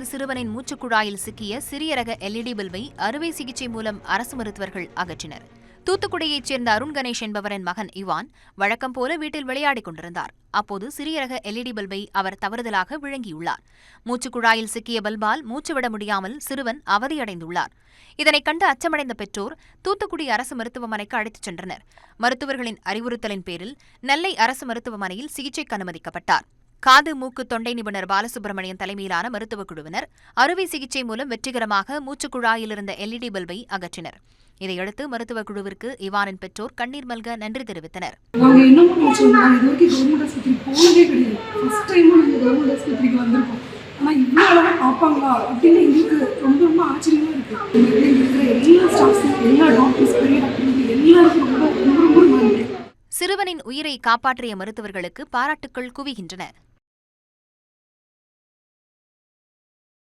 சிறுவனின் மூச்சுக்குழாயில் சிக்கிய சிறிய ரக LED பல்பை அறுவை சிகிச்சை மூலம் அரசு மருத்துவர்கள் அகற்றினர். தூத்துக்குடியைச் சேர்ந்த அருண் கணேஷ் என்பவரின் மகன் இவான் வழக்கம் போல வீட்டில் விளையாடிக் கொண்டிருந்தார். அப்போது சிறிய ரக LED பல்பை அவர் தவறுதலாக விழுங்கியுள்ளார். மூச்சுக்குழாயில் சிக்கிய பல்பால் மூச்சுவிட முடியாமல் சிறுவன் அவதியடைந்துள்ளார். இதனைக் கண்டு அச்சமடைந்த பெற்றோர் தூத்துக்குடி அரசு மருத்துவமனைக்கு அழைத்துச் சென்றனர். மருத்துவர்களின் அறிவுறுத்தலின் பேரில் நெல்லை அரசு மருத்துவமனையில் சிகிச்சைக்கு அனுமதிக்கப்பட்டார். காது மூக்கு தொண்டை நிபுணர் பாலசுப்ரமணியன் தலைமையிலான மருத்துவக் குழுவினர் அறுவை சிகிச்சை மூலம் வெற்றிகரமாக மூச்சுக்குழாயில் இருந்த LED பல்பை அகற்றினர். இதையடுத்து மருத்துவக் குழுவிற்கு இவானின் பெற்றோர் கண்ணீர் மல்க நன்றி தெரிவித்தனர். சிறுவனின் உயிரை காப்பாற்றிய மருத்துவர்களுக்கு பாராட்டுக்கள் குவிகின்றன.